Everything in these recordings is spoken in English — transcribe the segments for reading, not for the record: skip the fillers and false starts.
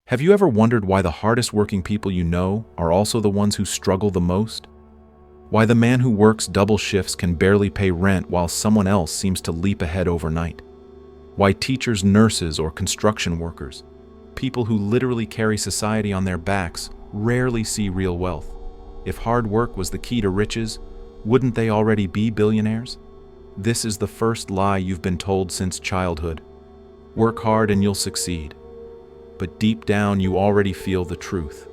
Have you ever wondered why the hardest working people you know are also the ones who struggle the most? Why the man who works double shifts can barely pay rent while someone else seems to leap ahead overnight? Why teachers, nurses, or construction workers, people who literally carry society on their backs, rarely see real wealth? If hard work was the key to riches, wouldn't they already be billionaires? This is the first lie you've been told since childhood. Work hard and you'll succeed. But deep down, you already feel the truth.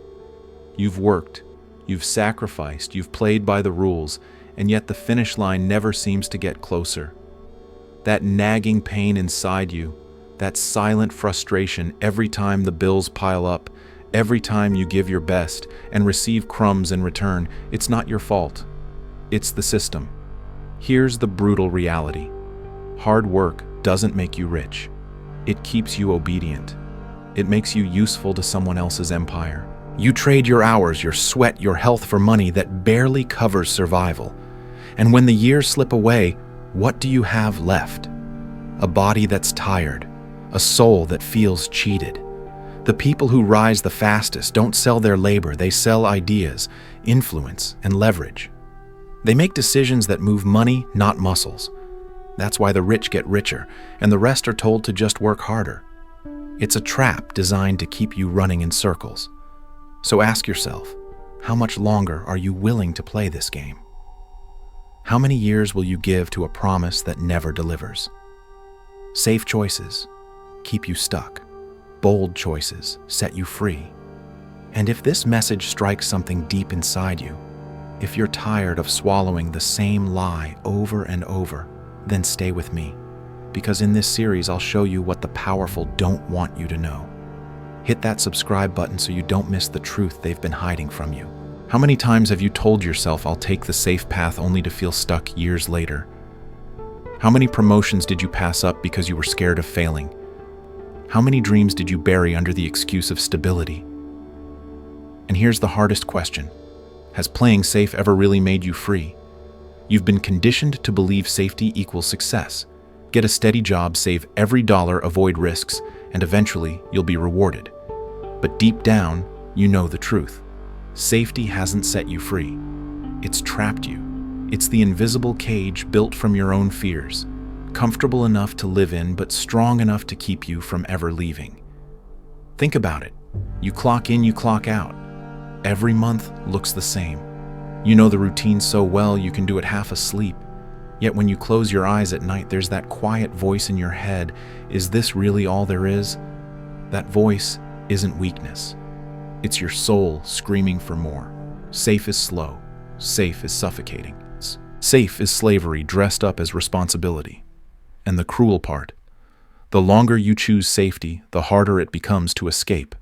You've worked, you've sacrificed, you've played by the rules, and yet the finish line never seems to get closer. That nagging pain inside you, that silent frustration every time the bills pile up, every time you give your best and receive crumbs in return, it's not your fault. It's the system. Here's the brutal reality. Hard work doesn't make you rich. It keeps you obedient. It makes you useful to someone else's empire. You trade your hours, your sweat, your health for money that barely covers survival. And when the years slip away, what do you have left? A body that's tired, a soul that feels cheated. The people who rise the fastest don't sell their labor, they sell ideas, influence, and leverage. They make decisions that move money, not muscles. That's why the rich get richer, and the rest are told to just work harder. It's a trap designed to keep you running in circles. So ask yourself, how much longer are you willing to play this game? How many years will you give to a promise that never delivers? Safe choices keep you stuck. Bold choices set you free. And if this message strikes something deep inside you, if you're tired of swallowing the same lie over and over, then stay with me. Because in this series, I'll show you what the powerful don't want you to know. Hit that subscribe button so you don't miss the truth they've been hiding from you. How many times have you told yourself, I'll take the safe path, only to feel stuck years later? How many promotions did you pass up because you were scared of failing? How many dreams did you bury under the excuse of stability? And here's the hardest question. Has playing safe ever really made you free? You've been conditioned to believe safety equals success. Get a steady job, save every dollar, avoid risks, and eventually you'll be rewarded. But deep down, you know the truth. Safety hasn't set you free. It's trapped you. It's the invisible cage built from your own fears, comfortable enough to live in, but strong enough to keep you from ever leaving. Think about it. You clock in, you clock out. Every month looks the same. You know the routine so well you can do it half asleep. Yet when you close your eyes at night, there's that quiet voice in your head. Is this really all there is? That voice isn't weakness. It's your soul screaming for more. Safe is slow. Safe is suffocating. Safe is slavery dressed up as responsibility. And the cruel part, the longer you choose safety, the harder it becomes to escape.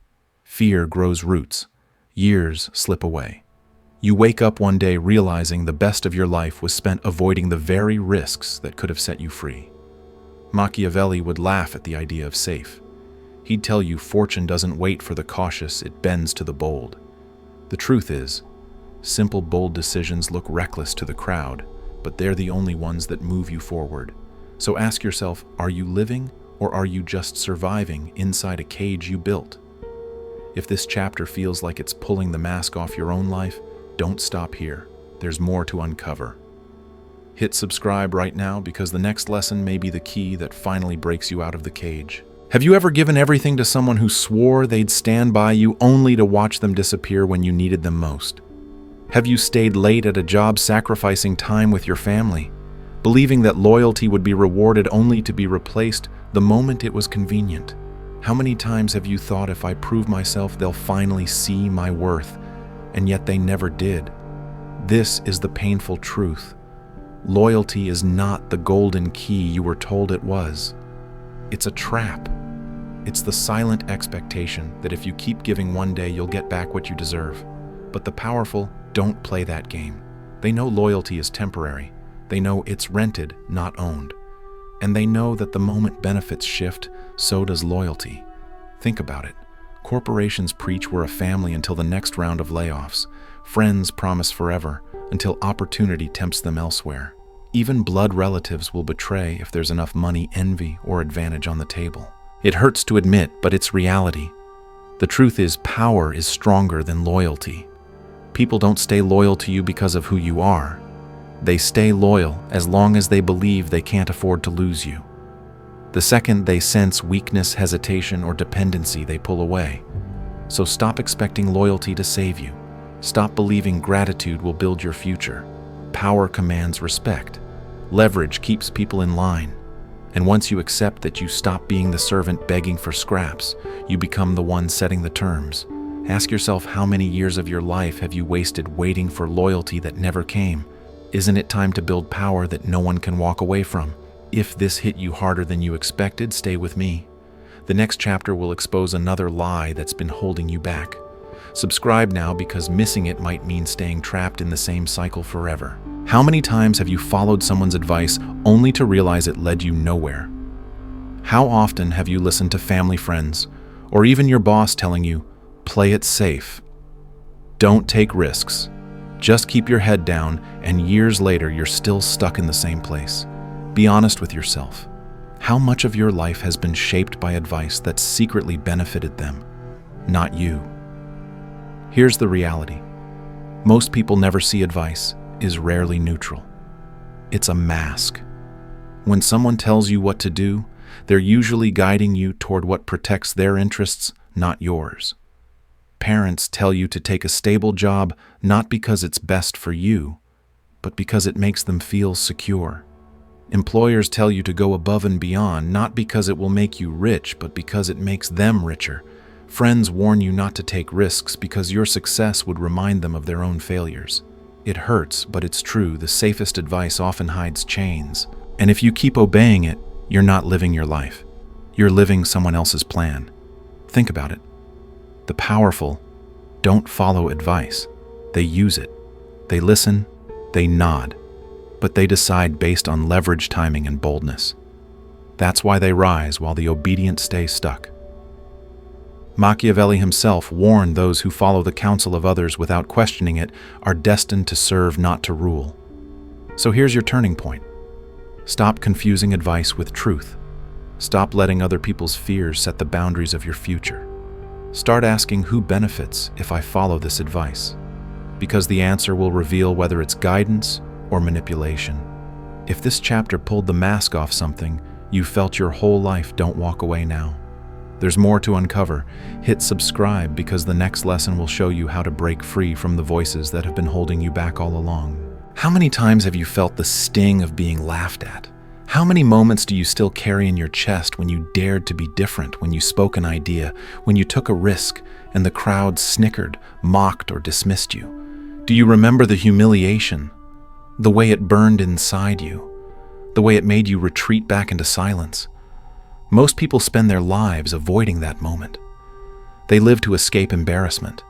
Fear grows roots. Years slip away. You wake up one day realizing the best of your life was spent avoiding the very risks that could have set you free. Machiavelli would laugh at the idea of safe. He'd tell you fortune doesn't wait for the cautious, it bends to the bold. The truth is, simple, bold decisions look reckless to the crowd, but they're the only ones that move you forward. So ask yourself, are you living or are you just surviving inside a cage you built? If this chapter feels like it's pulling the mask off your own life, don't stop here. There's more to uncover. Hit subscribe right now because the next lesson may be the key that finally breaks you out of the cage. Have you ever given everything to someone who swore they'd stand by you only to watch them disappear when you needed them most? Have you stayed late at a job sacrificing time with your family, believing that loyalty would be rewarded only to be replaced the moment it was convenient? How many times have you thought, if I prove myself, they'll finally see my worth? And yet they never did. This is the painful truth. Loyalty is not the golden key you were told it was. It's a trap. It's the silent expectation that if you keep giving one day, you'll get back what you deserve. But the powerful don't play that game. They know loyalty is temporary. They know it's rented, not owned. And they know that the moment benefits shift, so does loyalty. Think about it. Corporations preach we're a family until the next round of layoffs. Friends promise forever until opportunity tempts them elsewhere. Even blood relatives will betray if there's enough money, envy, or advantage on the table. It hurts to admit, but it's reality. The truth is, power is stronger than loyalty. People don't stay loyal to you because of who you are. They stay loyal as long as they believe they can't afford to lose you. The second they sense weakness, hesitation, or dependency, they pull away. So stop expecting loyalty to save you. Stop believing gratitude will build your future. Power commands respect. Leverage keeps people in line. And once you accept that you stop being the servant begging for scraps, you become the one setting the terms. Ask yourself, how many years of your life have you wasted waiting for loyalty that never came? Isn't it time to build power that no one can walk away from? If this hit you harder than you expected, stay with me. The next chapter will expose another lie that's been holding you back. Subscribe now, because missing it might mean staying trapped in the same cycle forever. How many times have you followed someone's advice only to realize it led you nowhere? How often have you listened to family, friends, or even your boss telling you, play it safe? Don't take risks. Just keep your head down, and years later you're still stuck in the same place. Be honest with yourself. How much of your life has been shaped by advice that secretly benefited them, not you? Here's the reality. Most people never see advice is rarely neutral. It's a mask. When someone tells you what to do, they're usually guiding you toward what protects their interests, not yours. Parents tell you to take a stable job not because it's best for you, but because it makes them feel secure. Employers tell you to go above and beyond not because it will make you rich, but because it makes them richer. Friends warn you not to take risks because your success would remind them of their own failures. It hurts, but it's true. The safest advice often hides chains. And if you keep obeying it, you're not living your life. You're living someone else's plan. Think about it. The powerful don't follow advice. They use it. They listen, they nod, but they decide based on leverage, timing, and boldness. That's why they rise while the obedient stay stuck. Machiavelli himself warned those who follow the counsel of others without questioning it are destined to serve, not to rule. So here's your turning point. Stop confusing advice with truth. Stop letting other people's fears set the boundaries of your future. Start asking, who benefits if I follow this advice? Because the answer will reveal whether it's guidance or manipulation. If this chapter pulled the mask off something you felt your whole life, don't walk away now. There's more to uncover. Hit subscribe, because the next lesson will show you how to break free from the voices that have been holding you back all along. How many times have you felt the sting of being laughed at? How many moments do you still carry in your chest when you dared to be different, when you spoke an idea, when you took a risk, and the crowd snickered, mocked, or dismissed you? Do you remember the humiliation? The way it burned inside you? The way it made you retreat back into silence? Most people spend their lives avoiding that moment. They live to escape embarrassment.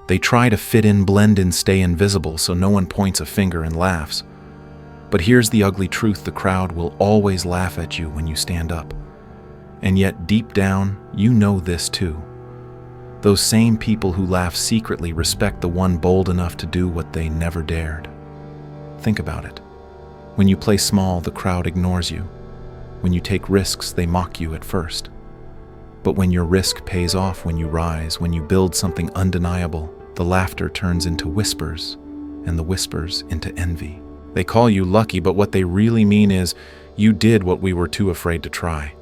They try to fit in, blend in, stay invisible so no one points a finger and laughs. But here's the ugly truth: the crowd will always laugh at you when you stand up. And yet, deep down, you know this too. Those same people who laugh secretly respect the one bold enough to do what they never dared. Think about it. When you play small, the crowd ignores you. When you take risks, they mock you at first. But when your risk pays off, when you rise, when you build something undeniable, the laughter turns into whispers, and the whispers into envy. They call you lucky, but what they really mean is, you did what we were too afraid to try.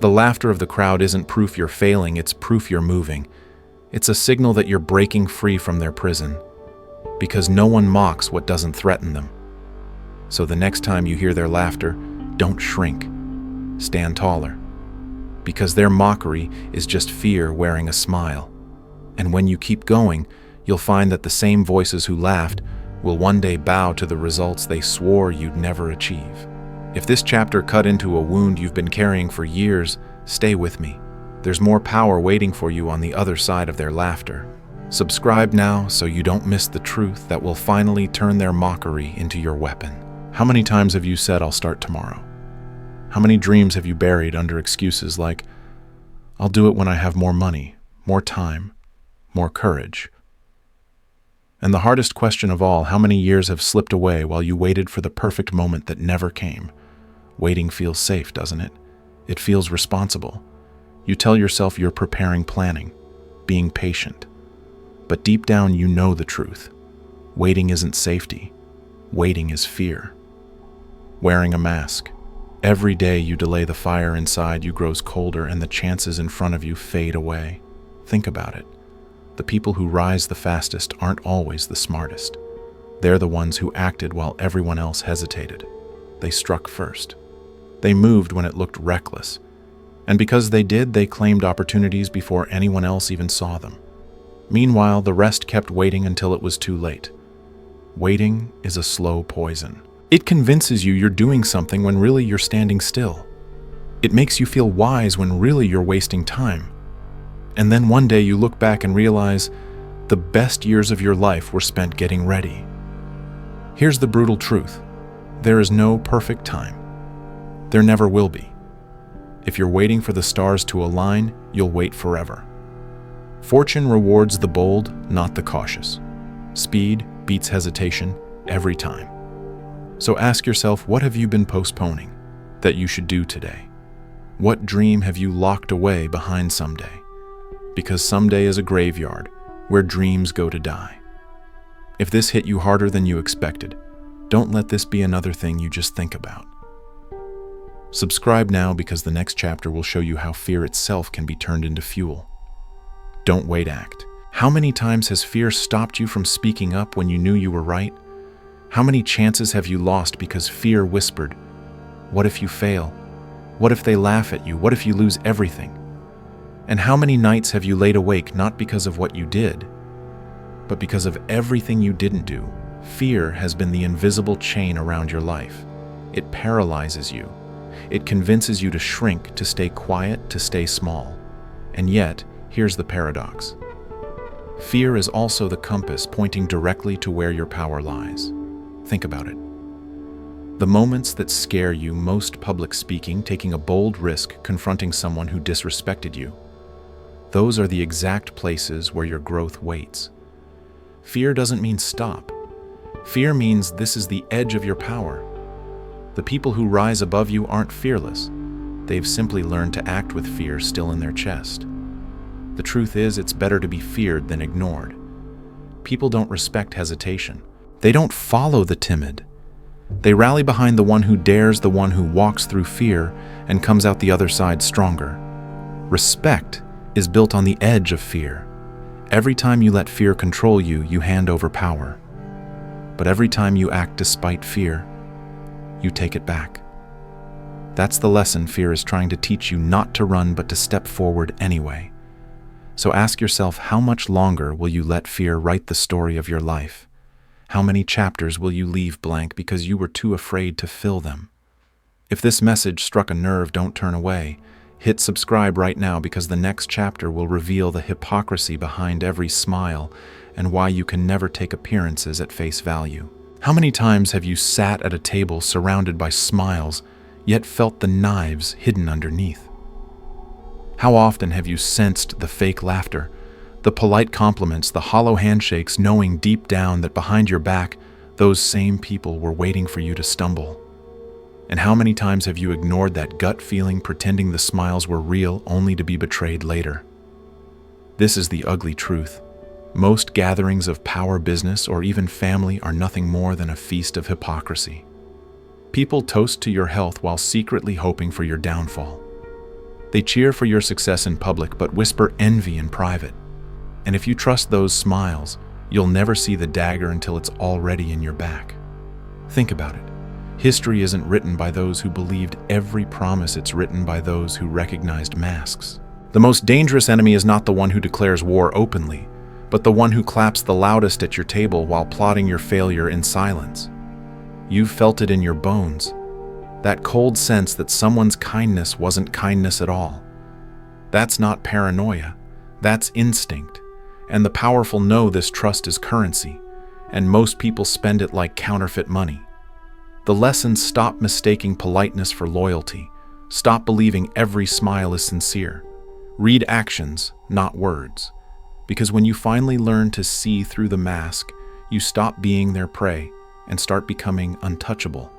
The laughter of the crowd isn't proof you're failing, it's proof you're moving. It's a signal that you're breaking free from their prison, because no one mocks what doesn't threaten them. So the next time you hear their laughter, don't shrink. Stand taller. Because their mockery is just fear wearing a smile. And when you keep going, you'll find that the same voices who laughed will one day bow to the results they swore you'd never achieve. If this chapter cut into a wound you've been carrying for years, stay with me. There's more power waiting for you on the other side of their laughter. Subscribe now so you don't miss the truth that will finally turn their mockery into your weapon. How many times have you said, I'll start tomorrow? How many dreams have you buried under excuses like, I'll do it when I have more money, more time, more courage? And the hardest question of all, how many years have slipped away while you waited for the perfect moment that never came? Waiting feels safe, doesn't it? It feels responsible. You tell yourself you're preparing, planning, being patient. But deep down you know the truth. Waiting isn't safety. Waiting is fear. Wearing a mask. Every day you delay, the fire inside you grows colder and the chances in front of you fade away. Think about it. The people who rise the fastest aren't always the smartest. They're the ones who acted while everyone else hesitated. They struck first. They moved when it looked reckless. And because they did, they claimed opportunities before anyone else even saw them. Meanwhile, the rest kept waiting until it was too late. Waiting is a slow poison. It convinces you you're doing something when really you're standing still. It makes you feel wise when really you're wasting time. And then one day you look back and realize the best years of your life were spent getting ready. Here's the brutal truth. There is no perfect time. There never will be. If you're waiting for the stars to align, you'll wait forever. Fortune rewards the bold, not the cautious. Speed beats hesitation every time. So ask yourself, what have you been postponing that you should do today? What dream have you locked away behind someday? Because someday is a graveyard where dreams go to die. If this hit you harder than you expected, don't let this be another thing you just think about. Subscribe now, because the next chapter will show you how fear itself can be turned into fuel. Don't wait, act. How many times has fear stopped you from speaking up when you knew you were right? How many chances have you lost because fear whispered, "What if you fail? What if they laugh at you? What if you lose everything?" And how many nights have you laid awake not because of what you did, but because of everything you didn't do? Fear has been the invisible chain around your life. It paralyzes you. It convinces you to shrink, to stay quiet, to stay small. And yet, here's the paradox. Fear is also the compass pointing directly to where your power lies. Think about it. The moments that scare you most, public speaking, taking a bold risk, confronting someone who disrespected you, those are the exact places where your growth waits. Fear doesn't mean stop. Fear means this is the edge of your power. The people who rise above you aren't fearless. They've simply learned to act with fear still in their chest. The truth is, it's better to be feared than ignored. People don't respect hesitation. They don't follow the timid. They rally behind the one who dares, the one who walks through fear and comes out the other side stronger. Respect is built on the edge of fear. Every time you let fear control you, you hand over power. But every time you act despite fear, you take it back. That's the lesson fear is trying to teach you, not to run, but to step forward anyway. So ask yourself, how much longer will you let fear write the story of your life? How many chapters will you leave blank because you were too afraid to fill them? If this message struck a nerve, don't turn away. Hit subscribe right now, because the next chapter will reveal the hypocrisy behind every smile and why you can never take appearances at face value. How many times have you sat at a table surrounded by smiles, yet felt the knives hidden underneath? How often have you sensed the fake laughter, the polite compliments, the hollow handshakes, knowing deep down that behind your back, those same people were waiting for you to stumble? And how many times have you ignored that gut feeling, pretending the smiles were real, only to be betrayed later? This is the ugly truth. Most gatherings of power, business, or even family are nothing more than a feast of hypocrisy. People toast to your health while secretly hoping for your downfall. They cheer for your success in public but whisper envy in private. And if you trust those smiles, you'll never see the dagger until it's already in your back. Think about it. History isn't written by those who believed every promise, it's written by those who recognized masks. The most dangerous enemy is not the one who declares war openly, but the one who claps the loudest at your table while plotting your failure in silence. You've felt it in your bones. That cold sense that someone's kindness wasn't kindness at all. That's not paranoia. That's instinct. And the powerful know this trust is currency, and most people spend it like counterfeit money. The lesson: stop mistaking politeness for loyalty. Stop believing every smile is sincere. Read actions, not words. Because when you finally learn to see through the mask, you stop being their prey and start becoming untouchable.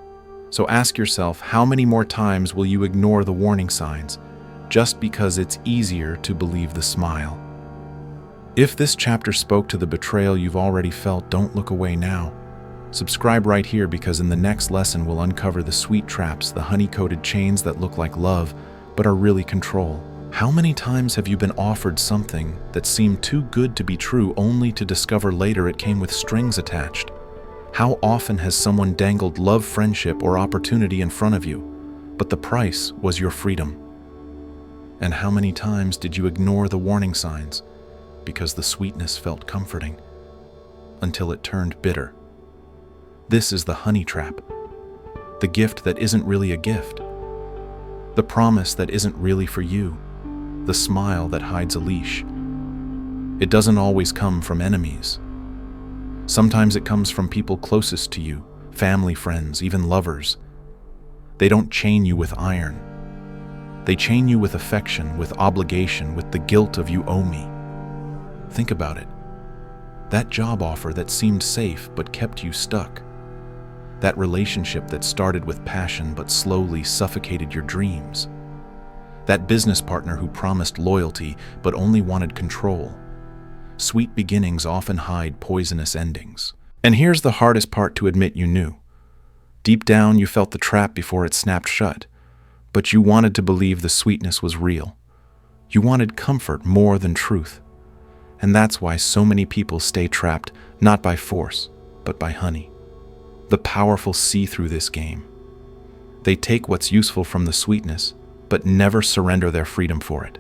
So ask yourself, how many more times will you ignore the warning signs? just because it's easier to believe the smile. If this chapter spoke to the betrayal you've already felt, don't look away now. Subscribe right here, because in the next lesson we'll uncover the sweet traps, the honey-coated chains that look like love but are really control. How many times have you been offered something that seemed too good to be true, only to discover later it came with strings attached? How often has someone dangled love, friendship, or opportunity in front of you, but the price was your freedom? And how many times did you ignore the warning signs because the sweetness felt comforting, until it turned bitter? This is the honey trap, the gift that isn't really a gift, the promise that isn't really for you, the smile that hides a leash. It doesn't always come from enemies. Sometimes it comes from people closest to you, family, friends, even lovers. They don't chain you with iron. They chain you with affection, with obligation, with the guilt of "you owe me." Think about it. That job offer that seemed safe but kept you stuck. That relationship that started with passion but slowly suffocated your dreams. That business partner who promised loyalty but only wanted control. Sweet beginnings often hide poisonous endings. And here's the hardest part to admit: you knew. Deep down, you felt the trap before it snapped shut, but you wanted to believe the sweetness was real. You wanted comfort more than truth. And that's why so many people stay trapped, not by force, but by honey. The powerful see through this game. They take what's useful from the sweetness, but never surrender their freedom for it.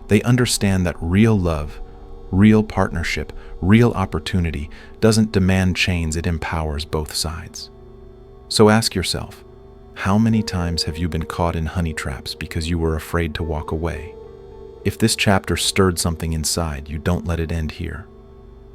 They understand that real love, real partnership, real opportunity doesn't demand chains, it empowers both sides. So ask yourself, how many times have you been caught in honey traps because you were afraid to walk away? If this chapter stirred something inside you, don't let it end here.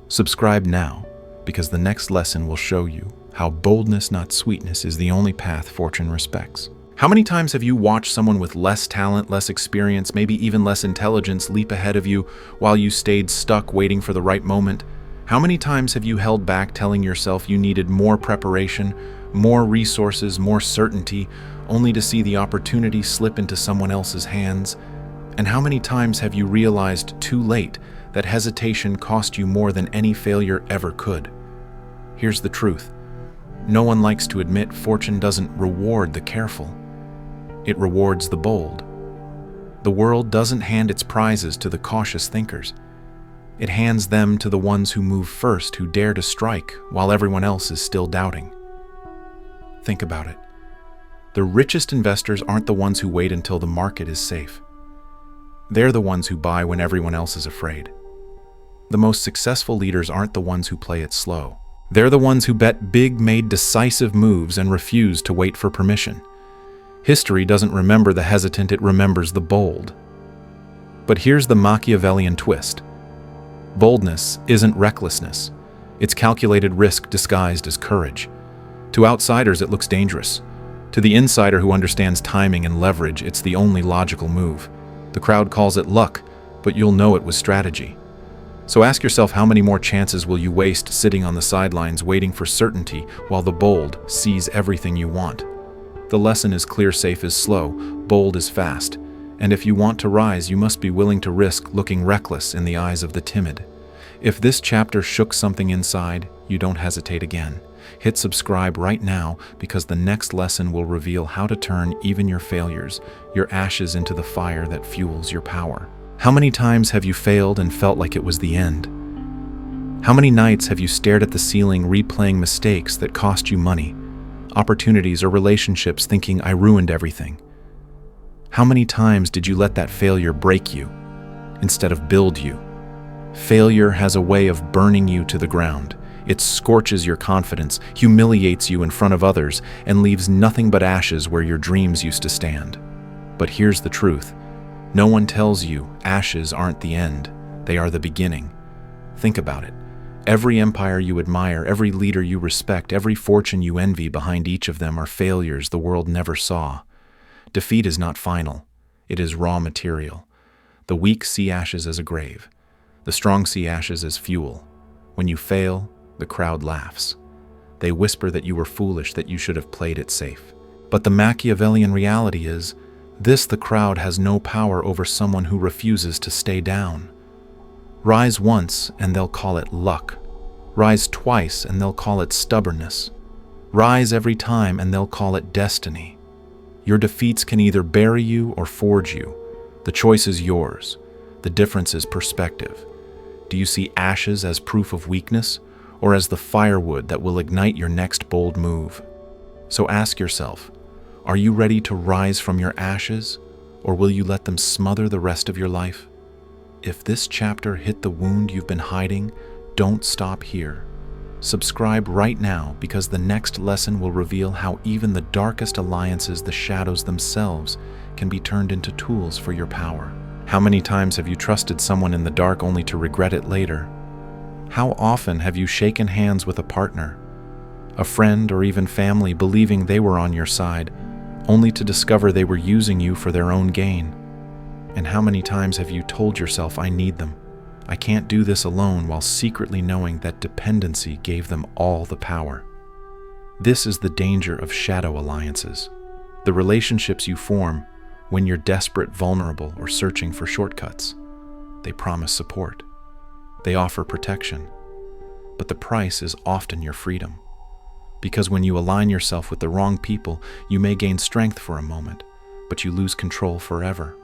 Subscribe now, because the next lesson will show you how boldness, not sweetness, is the only path fortune respects. How many times have you watched someone with less talent, less experience, maybe even less intelligence leap ahead of you while you stayed stuck waiting for the right moment? How many times have you held back, telling yourself you needed more preparation, more resources, more certainty, only to see the opportunity slip into someone else's hands? And how many times have you realized too late that hesitation cost you more than any failure ever could? Here's the truth. No one likes to admit fortune doesn't reward the careful. It rewards the bold. The world doesn't hand its prizes to the cautious thinkers. It hands them to the ones who move first, who dare to strike while everyone else is still doubting. Think about it. The richest investors aren't the ones who wait until the market is safe. They're the ones who buy when everyone else is afraid. The most successful leaders aren't the ones who play it slow. They're the ones who bet big, made decisive moves, and refuse to wait for permission. History doesn't remember the hesitant, it remembers the bold. But here's the Machiavellian twist. Boldness isn't recklessness. It's calculated risk disguised as courage. To outsiders, it looks dangerous. To the insider who understands timing and leverage, it's the only logical move. The crowd calls it luck, but you'll know it was strategy. So ask yourself, how many more chances will you waste sitting on the sidelines waiting for certainty while the bold sees everything you want? The lesson is clear: safe is slow, bold is fast. And if you want to rise, you must be willing to risk looking reckless in the eyes of the timid. If this chapter shook something inside, you don't hesitate again. Hit subscribe right now, because the next lesson will reveal how to turn even your failures, your ashes, into the fire that fuels your power. How many times have you failed and felt like it was the end? How many nights have you stared at the ceiling, replaying mistakes that cost you money, opportunities, or relationships, thinking, I ruined everything? How many times did you let that failure break you instead of build you? Failure has a way of burning you to the ground. It scorches your confidence, humiliates you in front of others, and leaves nothing but ashes where your dreams used to stand. But here's the truth. No one tells you ashes aren't the end. They are the beginning. Think about it. Every empire you admire, every leader you respect, every fortune you envy, behind each of them are failures the world never saw. Defeat is not final. It is raw material. The weak see ashes as a grave. The strong see ashes as fuel. When you fail, the crowd laughs. They whisper that you were foolish, that you should have played it safe. But the Machiavellian reality is, The crowd has no power over someone who refuses to stay down. Rise once and they'll call it luck. Rise twice and they'll call it stubbornness. Rise every time and they'll call it destiny. Your defeats can either bury you or forge you. The choice is yours. The difference is perspective. Do you see ashes as proof of weakness, or as the firewood that will ignite your next bold move? So ask yourself, are you ready to rise from your ashes, or will you let them smother the rest of your life? If this chapter hit the wound you've been hiding, don't stop here. Subscribe right now, because the next lesson will reveal how even the darkest alliances, the shadows themselves, can be turned into tools for your power. How many times have you trusted someone in the dark only to regret it later? How often have you shaken hands with a partner, a friend, or even family, believing they were on your side, only to discover they were using you for their own gain? And how many times have you told yourself, I need them, I can't do this alone, while secretly knowing that dependency gave them all the power? This is the danger of shadow alliances. The relationships you form when you're desperate, vulnerable, or searching for shortcuts. They promise support. They offer protection. But the price is often your freedom. Because when you align yourself with the wrong people, you may gain strength for a moment, but you lose control forever.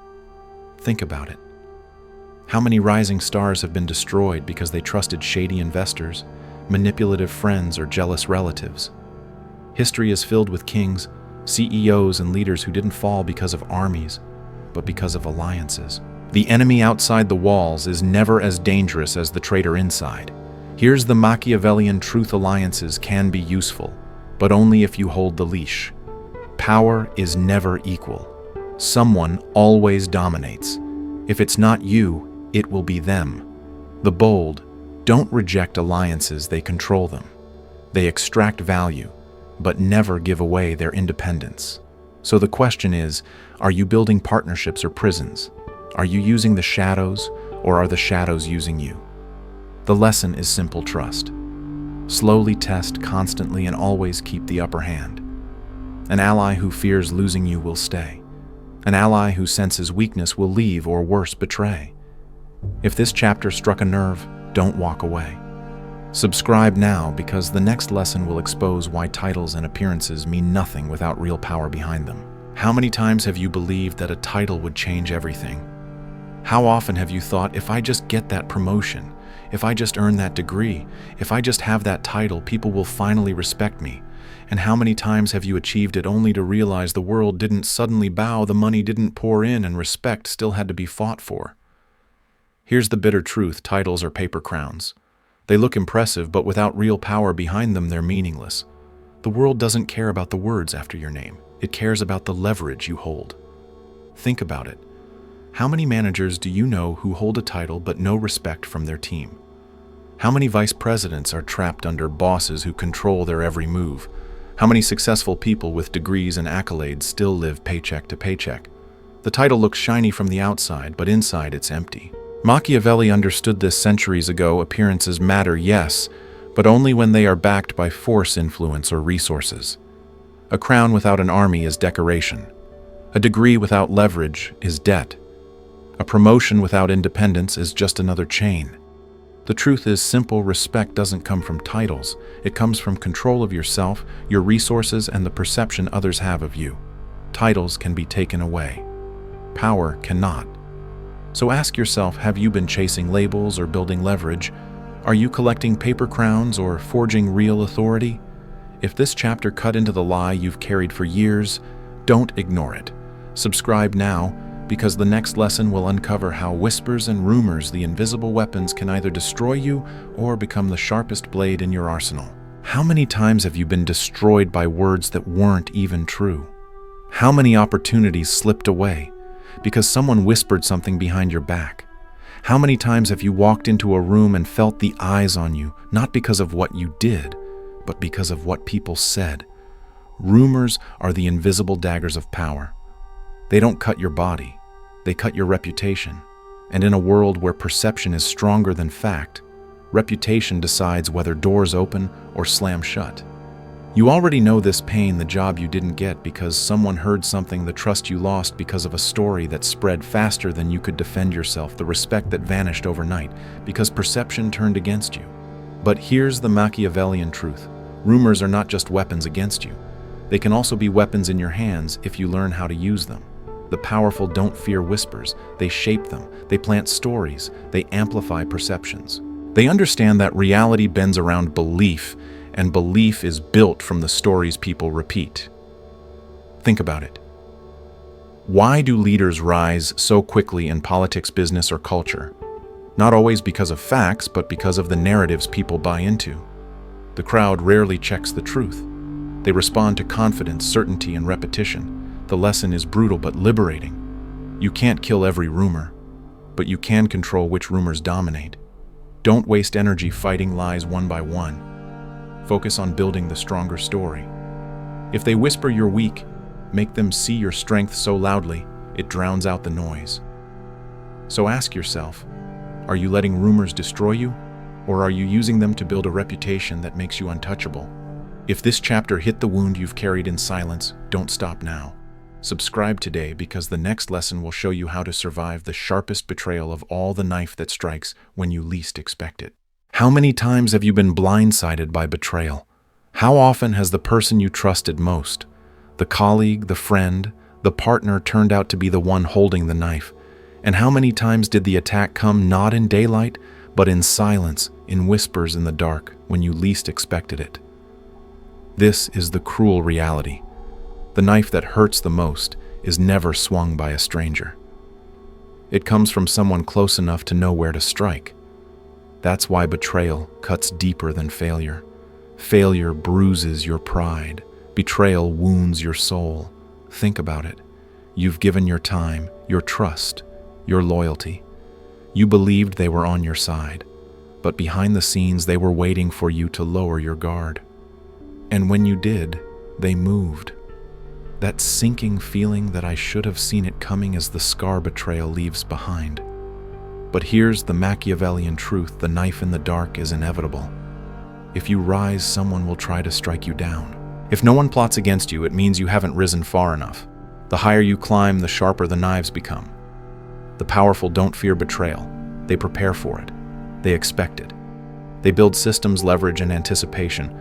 Think about it. How many rising stars have been destroyed because they trusted shady investors, manipulative friends, or jealous relatives? History is filled with kings, CEOs, and leaders who didn't fall because of armies, but because of alliances. The enemy outside the walls is never as dangerous as the traitor inside. Here's the Machiavellian truth: alliances can be useful, but only if you hold the leash. Power is never equal. Someone always dominates. If it's not you, it will be them. The bold don't reject alliances, they control them. They extract value, but never give away their independence. So the question is, are you building partnerships or prisons? Are you using the shadows, or are the shadows using you? The lesson is simple: trust. Slowly test, constantly, and always keep the upper hand. An ally who fears losing you will stay. An ally who senses weakness will leave, or worse, betray. If this chapter struck a nerve, don't walk away. Subscribe now, because the next lesson will expose why titles and appearances mean nothing without real power behind them. How many times have you believed that a title would change everything? How often have you thought, if I just get that promotion, if I just earn that degree, if I just have that title, people will finally respect me? And how many times have you achieved it only to realize the world didn't suddenly bow, the money didn't pour in, and respect still had to be fought for? Here's the bitter truth: titles are paper crowns. They look impressive, but without real power behind them, they're meaningless. The world doesn't care about the words after your name. It cares about the leverage you hold. Think about it. How many managers do you know who hold a title but no respect from their team? How many vice presidents are trapped under bosses who control their every move? How many successful people with degrees and accolades still live paycheck to paycheck? The title looks shiny from the outside, but inside it's empty. Machiavelli understood this centuries ago. Appearances matter, yes, but only when they are backed by force, influence, or resources. A crown without an army is decoration. A degree without leverage is debt. A promotion without independence is just another chain. The truth is simple: respect doesn't come from titles. It comes from control of yourself, your resources, and the perception others have of you. Titles can be taken away. Power cannot. So ask yourself, have you been chasing labels or building leverage? Are you collecting paper crowns or forging real authority? If this chapter cut into the lie you've carried for years, don't ignore it. Subscribe now, because the next lesson will uncover how whispers and rumors, the invisible weapons, can either destroy you or become the sharpest blade in your arsenal. How many times have you been destroyed by words that weren't even true? How many opportunities slipped away because someone whispered something behind your back? How many times have you walked into a room and felt the eyes on you, not because of what you did, but because of what people said? Rumors are the invisible daggers of power. They don't cut your body, they cut your reputation. And in a world where perception is stronger than fact, reputation decides whether doors open or slam shut. You already know this pain, the job you didn't get because someone heard something, the trust you lost because of a story that spread faster than you could defend yourself, the respect that vanished overnight because perception turned against you. But here's the Machiavellian truth. Rumors are not just weapons against you. They can also be weapons in your hands if you learn how to use them. The powerful don't fear whispers. They shape them. They plant stories. They amplify perceptions. They understand that reality bends around belief, and belief is built from the stories people repeat. Think about it. Why do leaders rise so quickly in politics, business, or culture? Not always because of facts, but because of the narratives people buy into. The crowd rarely checks the truth. They respond to confidence, certainty, and repetition. The lesson is brutal but liberating. You can't kill every rumor, but you can control which rumors dominate. Don't waste energy fighting lies one by one. Focus on building the stronger story. If they whisper you're weak, make them see your strength so loudly it drowns out the noise. So ask yourself, are you letting rumors destroy you, or are you using them to build a reputation that makes you untouchable? If this chapter hit the wound you've carried in silence, don't stop now. Subscribe today because the next lesson will show you how to survive the sharpest betrayal of all, the knife that strikes when you least expect it. How many times have you been blindsided by betrayal? How often has the person you trusted most, the colleague, the friend, the partner, turned out to be the one holding the knife? And how many times did the attack come not in daylight, but in silence, in whispers in the dark, when you least expected it? This is the cruel reality. The knife that hurts the most is never swung by a stranger. It comes from someone close enough to know where to strike. That's why betrayal cuts deeper than failure. Failure bruises your pride. Betrayal wounds your soul. Think about it. You've given your time, your trust, your loyalty. You believed they were on your side, but behind the scenes they were waiting for you to lower your guard. And when you did, they moved. That sinking feeling that I should have seen it coming is the scar betrayal leaves behind. But here's the Machiavellian truth: the knife in the dark is inevitable. If you rise, someone will try to strike you down. If no one plots against you, it means you haven't risen far enough. The higher you climb, the sharper the knives become. The powerful don't fear betrayal. They prepare for it. They expect it. They build systems, leverage, and anticipation,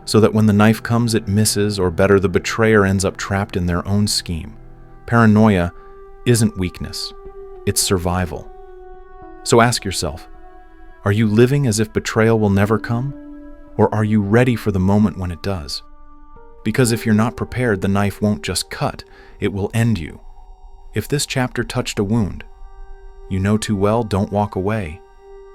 so that when the knife comes, it misses, or better, the betrayer ends up trapped in their own scheme. Paranoia isn't weakness. It's survival. So ask yourself, are you living as if betrayal will never come? Or are you ready for the moment when it does? Because if you're not prepared, the knife won't just cut, it will end you. If this chapter touched a wound you know too well, don't walk away.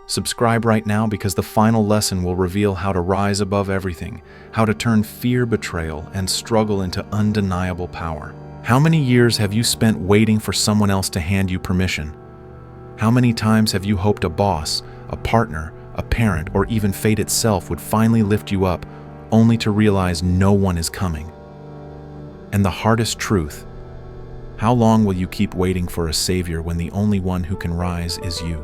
Subscribe right now because the final lesson will reveal how to rise above everything, how to turn fear, betrayal, and struggle into undeniable power. How many years have you spent waiting for someone else to hand you permission? How many times have you hoped a boss, a partner, a parent, or even fate itself would finally lift you up, only to realize no one is coming? And the hardest truth: how long will you keep waiting for a savior when the only one who can rise is you?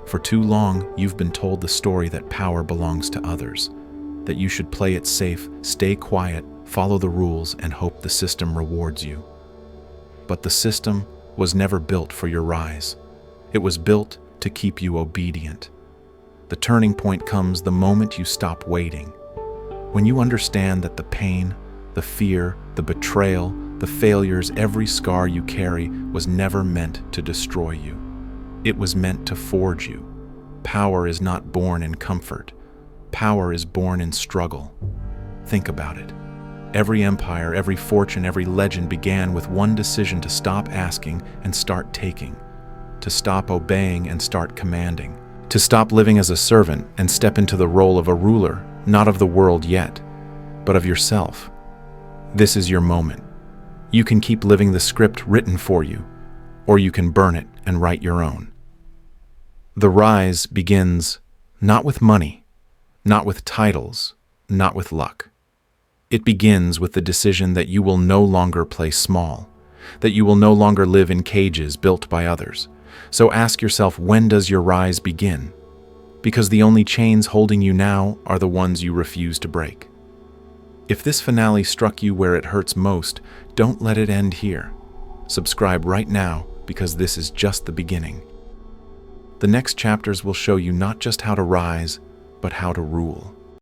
For too long, you've been told the story that power belongs to others, that you should play it safe, stay quiet, follow the rules, and hope the system rewards you. But the system was never built for your rise. It was built to keep you obedient. The turning point comes the moment you stop waiting. When you understand that the pain, the fear, the betrayal, the failures, every scar you carry was never meant to destroy you. It was meant to forge you. Power is not born in comfort. Power is born in struggle. Think about it. Every empire, every fortune, every legend began with one decision: to stop asking and start taking, to stop obeying and start commanding, to stop living as a servant and step into the role of a ruler, not of the world yet, but of yourself. This is your moment. You can keep living the script written for you, or you can burn it and write your own. The rise begins not with money, not with titles, not with luck. It begins with the decision that you will no longer play small, that you will no longer live in cages built by others. So ask yourself, when does your rise begin? Because the only chains holding you now are the ones you refuse to break. If this finale struck you where it hurts most, don't let it end here. Subscribe right now, because this is just the beginning. The next chapters will show you not just how to rise, but how to rule.